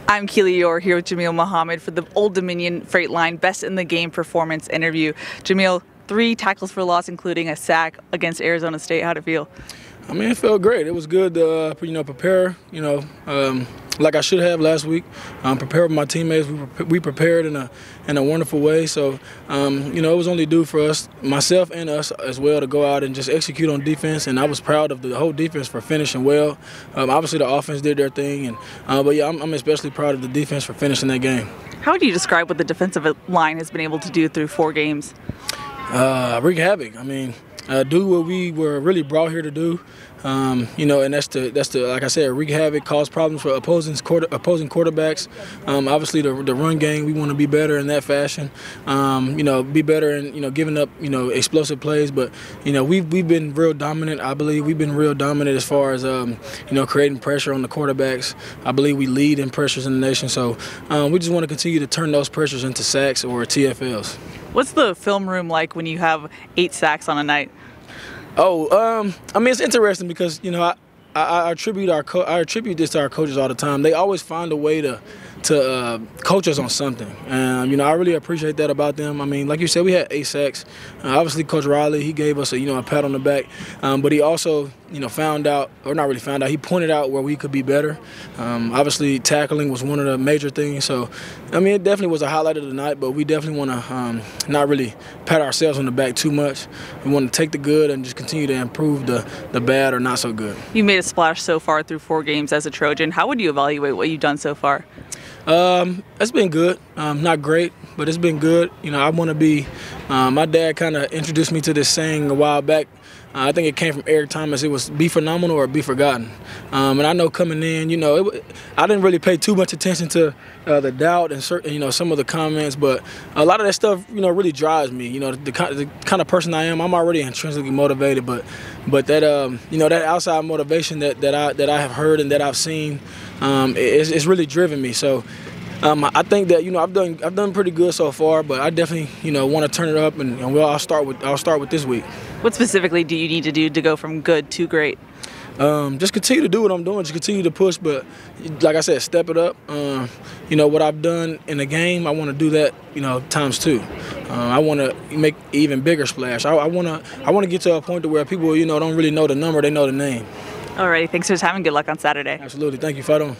I'm Keely Eure here with Jamil Muhammad for the Old Dominion Freight Line Best in the Game performance interview. Jamil, 3 tackles for loss, including a sack against Arizona State. How'd it feel? I mean, it felt great. It was good to, prepare, like I should have last week. Prepare with my teammates. We prepared in a wonderful way. So, it was only due for us, myself and us as well, to go out and just execute on defense. And I was proud of the whole defense for finishing well. Obviously, the offense did their thing, but yeah, I'm especially proud of the defense for finishing that game. How would you describe what the defensive line has been able to do through 4 games? Wreak havoc. I mean, do what we were really brought here to do, and that's the like I said, wreak havoc, cause problems for opposing quarterbacks. Obviously, the run game, we want to be better in that fashion. Be better in giving up explosive plays. But we've been real dominant. I believe we've been real dominant as far as creating pressure on the quarterbacks. I believe we lead in pressures in the nation. So we just want to continue to turn those pressures into sacks or TFLs. What's the film room like when you have 8 sacks on a night? I mean, it's interesting because I attribute this to our coaches all the time. They always find a way to coach us on something, and I really appreciate that about them. I mean, like you said, we had 8 sacks. Obviously, Coach Riley, he gave us a pat on the back, but he also found out, or not really found out, he pointed out where we could be better. Obviously, tackling was one of the major things. So, I mean, it definitely was a highlight of the night, but we definitely want to not really pat ourselves on the back too much. We want to take the good and just continue to improve the bad or not so good. You made a splash so far through 4 games as a Trojan. How would you evaluate what you've done so far? It's been good. Not great, but it's been good. I want to be. My dad kind of introduced me to this saying a while back. I think it came from Eric Thomas. It was be phenomenal or be forgotten. And I know coming in, I didn't really pay too much attention to the doubt and certain, some of the comments, but a lot of that stuff, really drives me. The kind of person I am, I'm already intrinsically motivated, but that that outside motivation that I have heard and that I've seen, it's really driven me. So. I think that I've done pretty good so far, but I definitely want to turn it up, and I'll start with this week. What specifically do you need to do to go from good to great? Just continue to do what I'm doing, just continue to push, but like I said, step it up. What I've done in the game, I want to do that times 2. I want to make even bigger splash. I want to get to a point to where people don't really know the number, they know the name. All right, thanks for your time and good luck on Saturday. Absolutely, thank you. Fight on.